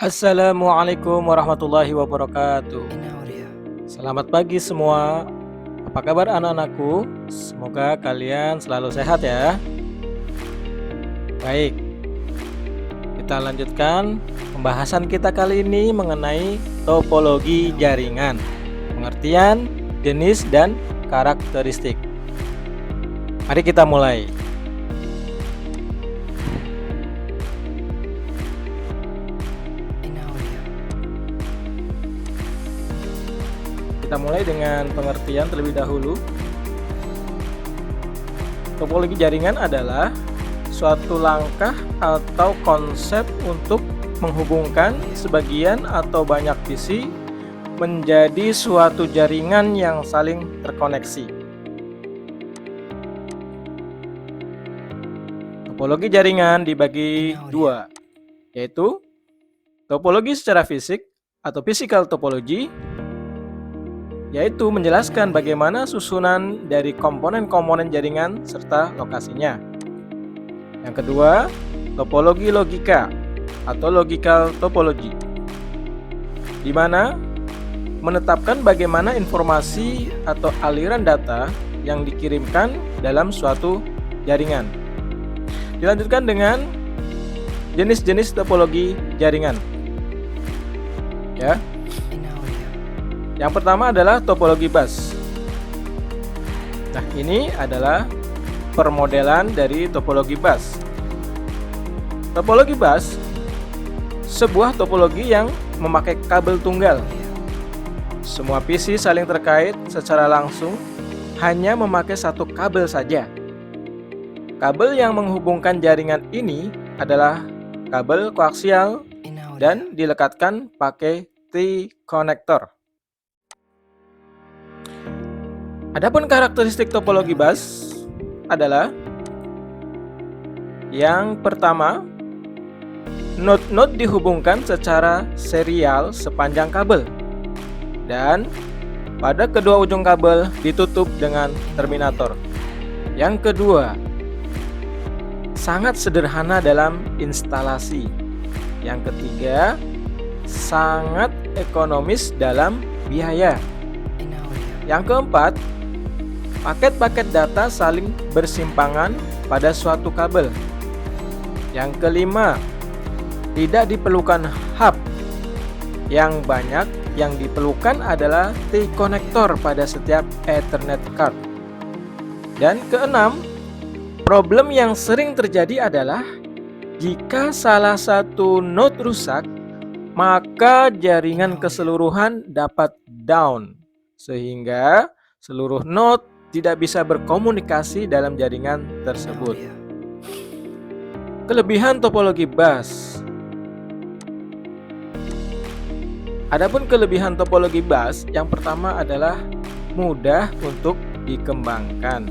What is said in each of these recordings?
Assalamualaikum warahmatullahi wabarakatuh. Selamat pagi semua. Apa kabar anak-anakku? Semoga kalian selalu sehat ya. Baik, kita lanjutkan pembahasan kita kali ini mengenai topologi jaringan, pengertian, jenis, dan karakteristik. Mari kita mulai. Kita mulai dengan pengertian terlebih dahulu. Topologi jaringan adalah suatu langkah atau konsep untuk menghubungkan sebagian atau banyak visi menjadi suatu jaringan yang saling terkoneksi. Topologi jaringan dibagi dua, yaitu topologi secara fisik atau physical topology, yaitu menjelaskan bagaimana susunan dari komponen-komponen jaringan serta lokasinya. Yang kedua, topologi logika atau logical topology, di mana menetapkan bagaimana informasi atau aliran data yang dikirimkan dalam suatu jaringan. Dilanjutkan dengan jenis-jenis topologi jaringan. Ya. Yang pertama adalah topologi bus. Nah, ini adalah permodelan dari topologi bus. Topologi bus sebuah topologi yang memakai kabel tunggal. Semua PC saling terkait secara langsung hanya memakai satu kabel saja. Kabel yang menghubungkan jaringan ini adalah kabel koaksial dan dilekatkan pakai T-connector. Adapun karakteristik topologi bus adalah yang pertama, node-node dihubungkan secara serial sepanjang kabel dan pada kedua ujung kabel ditutup dengan terminator. Yang kedua, sangat sederhana dalam instalasi. Yang ketiga, sangat ekonomis dalam biaya. Yang keempat, paket-paket data saling bersimpangan pada suatu kabel. Yang kelima, tidak diperlukan hub yang banyak, yang diperlukan adalah T-connector pada setiap Ethernet card. Dan keenam, problem yang sering terjadi adalah jika salah satu node rusak, maka jaringan keseluruhan dapat down, sehingga seluruh node tidak bisa berkomunikasi dalam jaringan tersebut. Kelebihan topologi bus. Adapun kelebihan topologi bus, yang pertama adalah mudah untuk dikembangkan.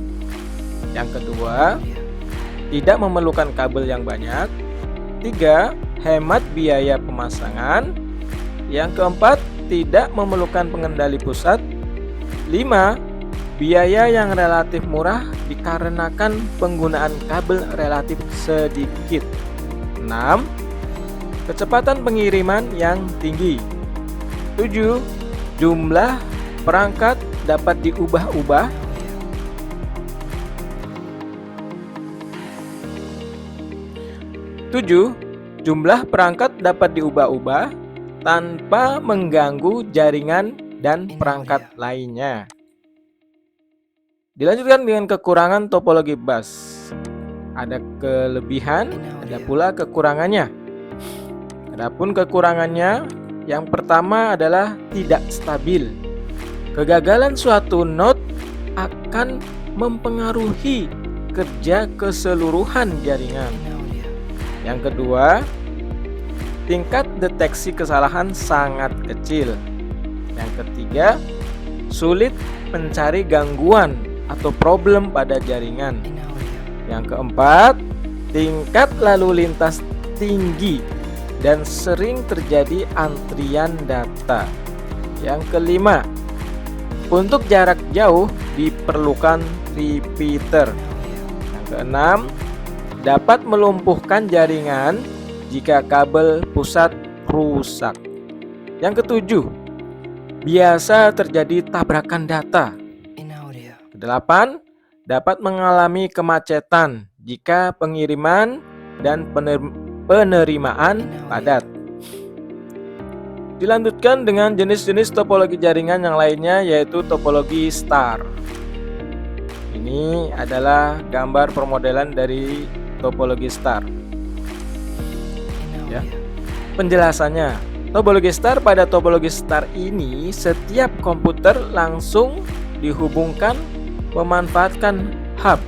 Yang kedua, tidak memerlukan kabel yang banyak. Tiga, hemat biaya pemasangan. Yang keempat, tidak memerlukan pengendali pusat. 5. Biaya yang relatif murah dikarenakan penggunaan kabel relatif sedikit. 6. Kecepatan pengiriman yang tinggi. 7. Jumlah perangkat dapat diubah-ubah. 7. Jumlah perangkat dapat diubah-ubah tanpa mengganggu jaringan dan perangkat lainnya. Dilanjutkan dengan kekurangan topologi bus. Ada kelebihan, ada pula kekurangannya. Adapun kekurangannya, yang pertama adalah tidak stabil. Kegagalan suatu node akan mempengaruhi kerja keseluruhan jaringan. Yang kedua, tingkat deteksi kesalahan sangat kecil. Yang ketiga, sulit mencari gangguan atau problem pada jaringan. Yang keempat, tingkat lalu lintas tinggi dan sering terjadi antrian data. Yang kelima, untuk jarak jauh diperlukan repeater. Yang keenam, dapat melumpuhkan jaringan jika kabel pusat rusak. Yang ketujuh, biasa terjadi tabrakan data. Kedelapan, dapat mengalami kemacetan jika pengiriman dan penerimaan padat. Dilanjutkan dengan jenis-jenis topologi jaringan yang lainnya, yaitu topologi star. Ini adalah gambar permodelan dari topologi star. Ya. Penjelasannya, topologi star, pada topologi star ini setiap komputer langsung dihubungkan memanfaatkan hub,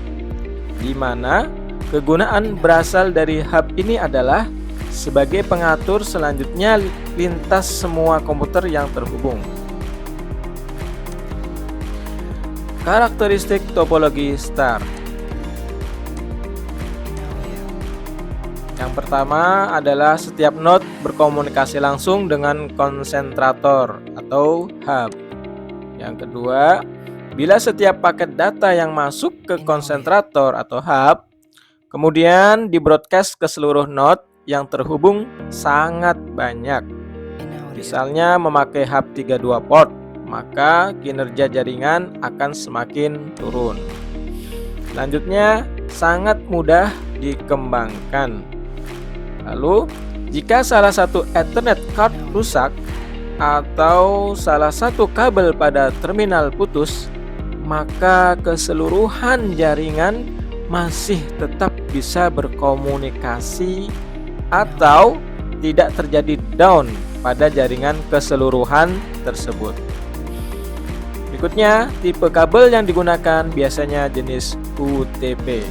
di mana kegunaan berasal dari hub ini adalah sebagai pengatur selanjutnya lintas semua komputer yang terhubung. Karakteristik topologi star. Yang pertama adalah setiap node berkomunikasi langsung dengan konsentrator atau hub. Yang kedua, bila setiap paket data yang masuk ke konsentrator atau hub kemudian di-broadcast ke seluruh node yang terhubung sangat banyak, misalnya memakai hub 32 port, maka kinerja jaringan akan semakin turun. Selanjutnya, sangat mudah dikembangkan. Lalu, jika salah satu Ethernet card rusak atau salah satu kabel pada terminal putus, maka keseluruhan jaringan masih tetap bisa berkomunikasi atau tidak terjadi down pada jaringan keseluruhan tersebut. Berikutnya, tipe kabel yang digunakan biasanya jenis UTP.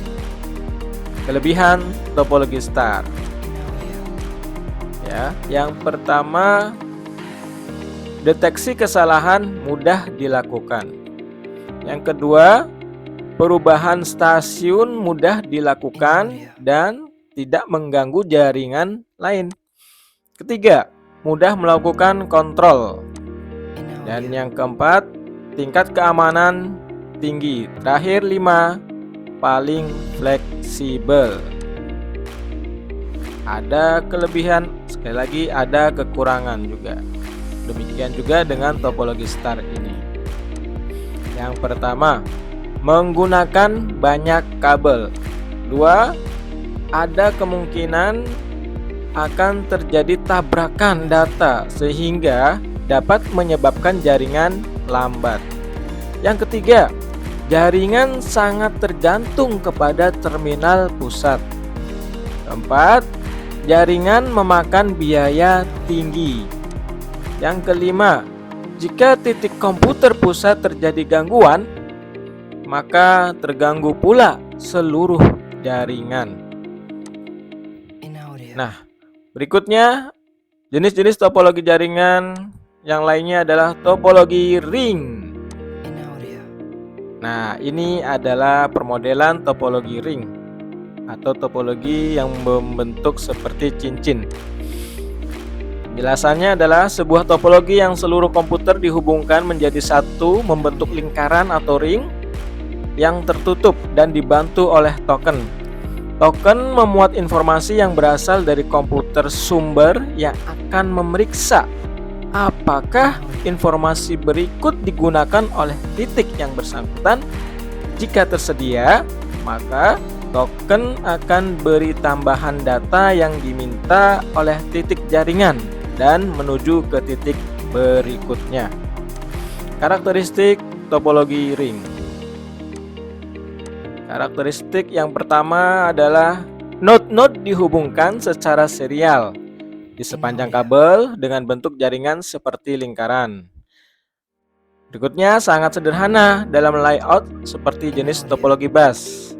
Kelebihan topologi star. Ya, yang pertama, deteksi kesalahan mudah dilakukan. Yang kedua, perubahan stasiun mudah dilakukan dan tidak mengganggu jaringan lain. Ketiga, mudah melakukan kontrol. Dan yang keempat, tingkat keamanan tinggi. Terakhir 5, paling fleksibel. Ada kelebihan, sekali lagi ada kekurangan juga. Demikian juga dengan topologi star ini. Yang pertama, menggunakan banyak kabel. 2, ada kemungkinan akan terjadi tabrakan data sehingga dapat menyebabkan jaringan lambat. Yang ketiga, jaringan sangat tergantung kepada terminal pusat. Keempat, jaringan memakan biaya tinggi. Yang kelima, jika titik komputer pusat terjadi gangguan, maka terganggu pula seluruh jaringan. Nah, berikutnya jenis-jenis topologi jaringan yang lainnya adalah topologi ring. Nah, ini adalah permodelan topologi ring atau topologi yang membentuk seperti cincin. Penjelasannya adalah sebuah topologi yang seluruh komputer dihubungkan menjadi satu, membentuk lingkaran atau ring yang tertutup dan dibantu oleh token. Token memuat informasi yang berasal dari komputer sumber yang akan memeriksa apakah informasi berikut digunakan oleh titik yang bersangkutan. Jika tersedia, maka token akan beri tambahan data yang diminta oleh titik jaringan dan menuju ke titik berikutnya. Karakteristik topologi ring. Karakteristik yang pertama adalah node-node dihubungkan secara serial di sepanjang kabel dengan bentuk jaringan seperti lingkaran. Berikutnya sangat sederhana dalam layout seperti jenis topologi bus.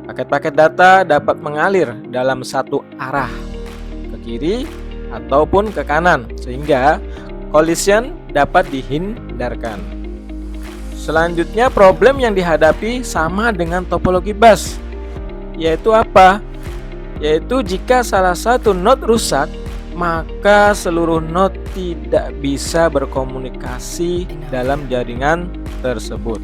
Paket-paket data dapat mengalir dalam satu arah, ke kiri ataupun ke kanan, sehingga collision dapat dihindarkan. Selanjutnya, problem yang dihadapi sama dengan topologi bus, yaitu apa? Yaitu jika salah satu node rusak, maka seluruh node tidak bisa berkomunikasi dalam jaringan tersebut.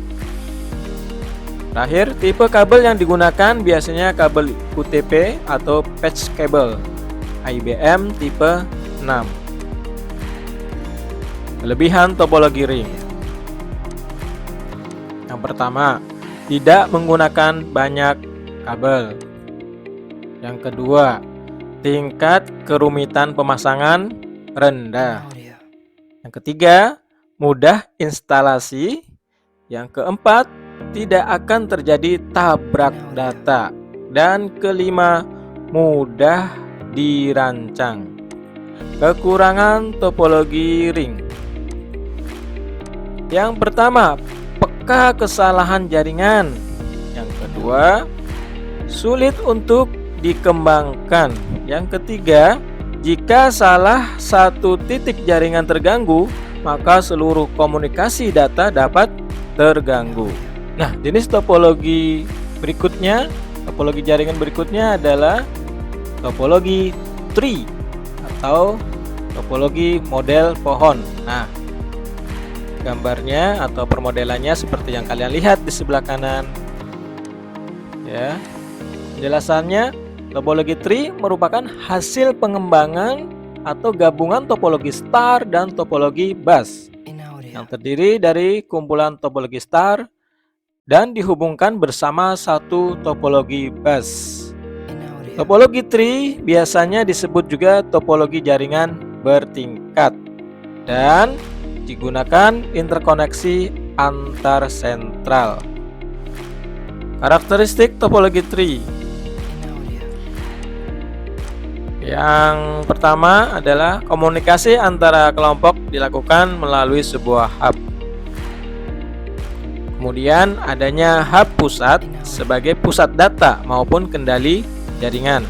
Terakhir, tipe kabel yang digunakan biasanya kabel UTP atau patch cable. IBM tipe 6. Kelebihan topologi ring. Yang pertama, tidak menggunakan banyak kabel. Yang kedua, tingkat kerumitan pemasangan rendah. Yang ketiga, mudah instalasi. Yang keempat, tidak akan terjadi tabrak data. Dan kelima, mudah dirancang. Kekurangan topologi ring. Yang pertama, peka kesalahan jaringan. Yang kedua, sulit untuk dikembangkan. Yang ketiga, jika salah satu titik jaringan terganggu, maka seluruh komunikasi data dapat terganggu. Nah, jenis topologi berikutnya, topologi jaringan berikutnya adalah topologi tree atau topologi model pohon. Nah, gambarnya atau permodelannya seperti yang kalian lihat di sebelah kanan. Ya. Penjelasannya, topologi tree merupakan hasil pengembangan atau gabungan topologi star dan topologi bus yang terdiri dari kumpulan topologi star dan dihubungkan bersama satu topologi bus. Topologi tree biasanya disebut juga topologi jaringan bertingkat dan digunakan interkoneksi antar sentral. Karakteristik topologi tree. Yang pertama adalah komunikasi antara kelompok dilakukan melalui sebuah hub. Kemudian adanya hub pusat sebagai pusat data maupun kendali jaringan.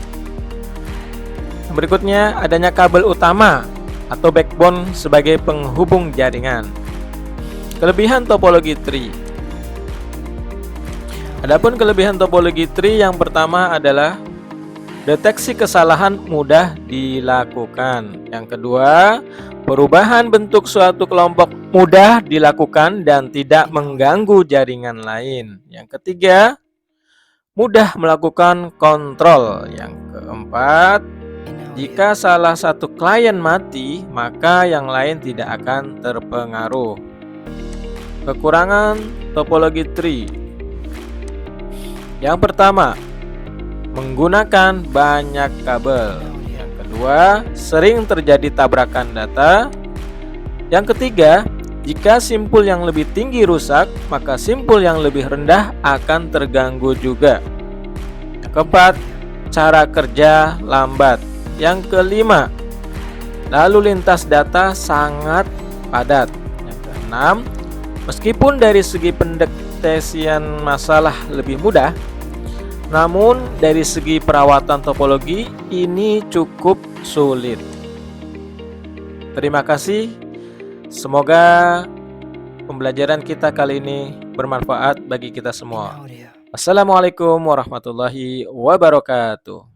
Berikutnya adanya kabel utama atau backbone sebagai penghubung jaringan. Kelebihan topologi tree. Adapun kelebihan topologi tree yang pertama adalah deteksi kesalahan mudah dilakukan. Yang kedua, perubahan bentuk suatu kelompok mudah dilakukan dan tidak mengganggu jaringan lain. Yang ketiga, mudah melakukan kontrol. Yang keempat, jika salah satu klien mati, maka yang lain tidak akan terpengaruh. Kekurangan topologi tree. Yang pertama, menggunakan banyak kabel. Yang kedua, sering terjadi tabrakan data. Yang ketiga, jika simpul yang lebih tinggi rusak, maka simpul yang lebih rendah akan terganggu juga. Yang keempat, cara kerja lambat. Yang kelima, lalu lintas data sangat padat. Yang keenam, meskipun dari segi pendeteksian masalah lebih mudah, namun dari segi perawatan topologi ini cukup sulit. Terima kasih. Semoga pembelajaran kita kali ini bermanfaat bagi kita semua. Assalamualaikum warahmatullahi wabarakatuh.